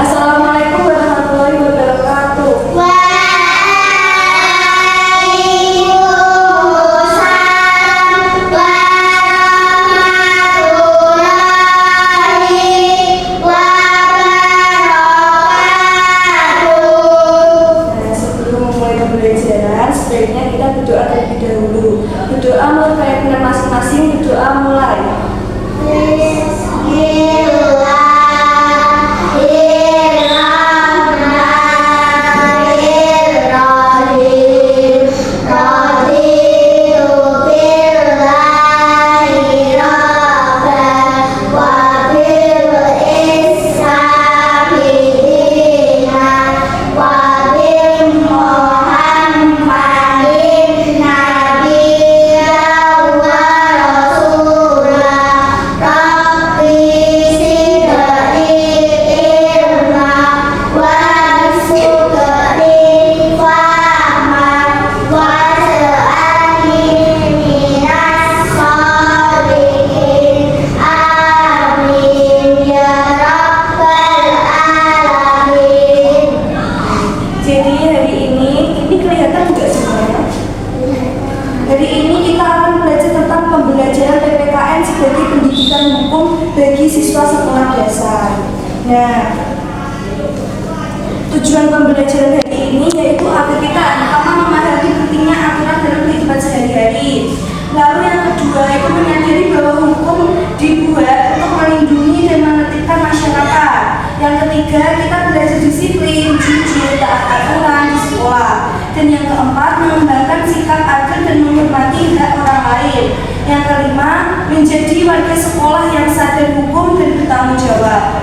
Assalamualaikum warahmatullahi wabarakatuh. Sebaiknya kita berdoa terlebih dahulu. Berdoa menurut keyakinan masing-masing. Berdoa mulai. Hari ini kita akan belajar tentang pembelajaran PPKN sebagai pendidikan hukum bagi siswa sekolah dasar. Nah, tujuan pembelajaran hari ini yaitu agar kita pertama memahami pentingnya aturan dalam kehidupan sehari-hari. Lalu yang kedua itu menyadari bahwa hukum dibuat untuk melindungi dan menertibkan masyarakat. Yang ketiga kita belajar disiplin, jujur, taat aturan di sekolah. Dan yang keempat mengembangkan sikap adil dan menghormati hak orang lain. Yang kelima menjadi warga sekolah yang sadar hukum dan bertanggung jawab.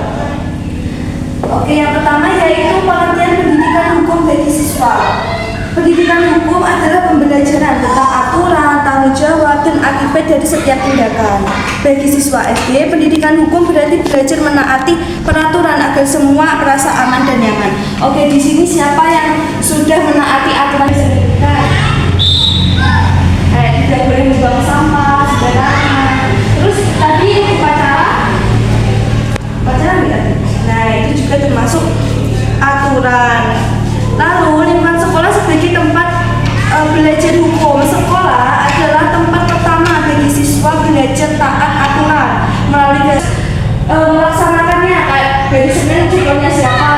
Oke, yang pertama yaitu pengertian pendidikan hukum bagi siswa. Pendidikan hukum adalah pembelajaran tentang aturan, tanggung jawab, dan akibat dari setiap tindakan. Bagi siswa SD, pendidikan hukum berarti belajar menaati peraturan agar semua merasa aman dan nyaman. Oke, di sini siapa yang sudah menaati aturan pendidikan? Tidak boleh membuang sampah sembarangan. Terus tadi upacara nggak? Nah, itu juga termasuk aturan. Lalu lingkungan sekolah sebagai tempat belajar hukum. Sekolah adalah tempat pertama bagi siswa belajar taat aturan melalui melaksanakannya. Kayak sebenarnya contohnya siapa?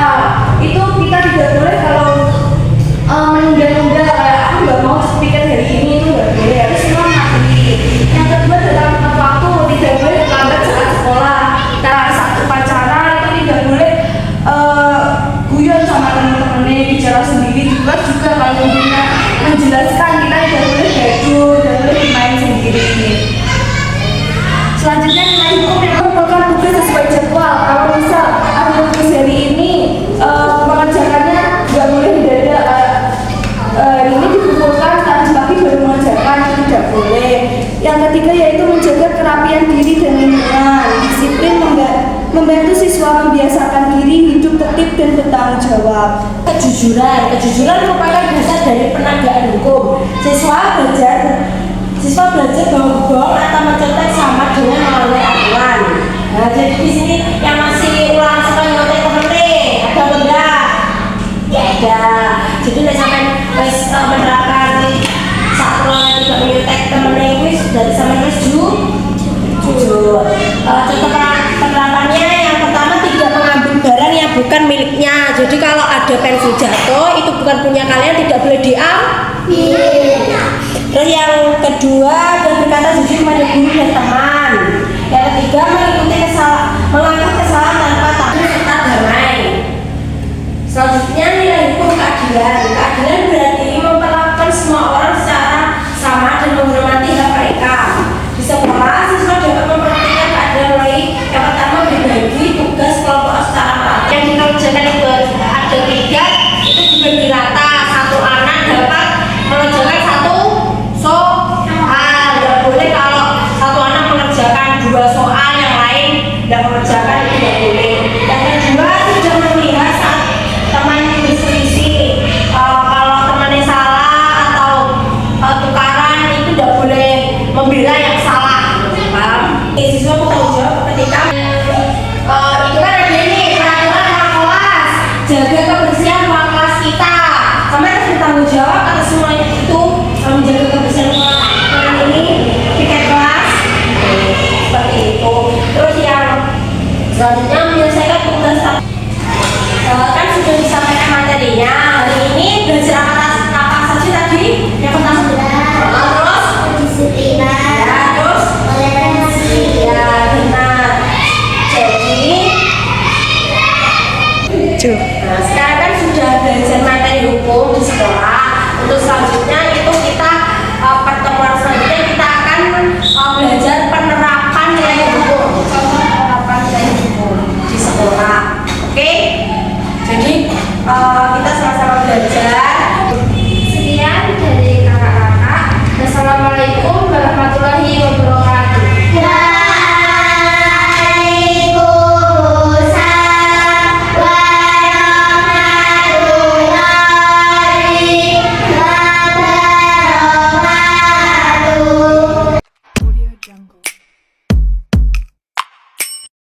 Itu kita tidak boleh kalau menunda-nunda. Kayak aku nggak mau speaker hari ini, itu nggak boleh. Harus semua mati. Yang kedua adalah tepat waktu. Tidak boleh terlambat saat sekolah. Nah, saat upacara itu tidak boleh guyon sama teman-temannya, bicara sendiri. Juga kalau gurunya menjelaskan, kita tidak boleh gaduh, tidak boleh bermain sendiri. Selanjutnya nilai hukum yang merupakan tugas sesuai jadwal. Kalau misal ada tugas hari ini mengerjakannya nggak boleh mendadak. Ini dikumpulkan tadi pagi baru mengerjakan, itu tidak boleh. Yang ketiga yaitu menjaga kerapian diri dan lingkungan. Disiplin membantu siswa membiasakan diri hidup tertib dan bertanggung jawab. Kejujuran merupakan dasar dari penegakan hukum. Siswa belajar bohong atau mencontek sama dengan melalui aturan. Nah, jadi di sini yang masih ulang suka nyontek temen-temen, ada enggak? Ya ada. Jadi udah sampai menerapkan saat ulangan tidak menyontek temen-temen itu dari sampai kelas jujur. Contoh penerapannya yang pertama, tidak mengambil barang yang bukan miliknya. Jadi kalau ada pensil jatuh itu bukan punya kalian, tidak boleh diambil. Terus yang kedua, dan berkata jujur pada guru dan teman. Yang ketiga, mengikuti kesalahan tanpa takut serta damai. Selanjutnya nilai hukum keadilan. Keadilan berarti memperlakukan semua orang secara sama dan menghormati hak mereka. Di sekolah, siswa dapat memperhatikan keadilan mulai yang pertama berbagi tugas kelompok secara merata. Yang dikerjakan itu ada 3, itu dibagi rata. Satu anak dapat mengerjakan satu soal. Tidak boleh kalau satu anak mengerjakan 2 soal, yang lain tidak mengerjakan, itu tidak boleh. Yang kedua, tidak memihak saat teman berselisih. Kalau membela yang salah, paham? Siswa bertanggung jawab ketika itu kan ada ini peraturan ruang kelas, jaga kebersihan ruang kelas kita. Kami harus bertanggung jawab atas semuanya itu, menjaga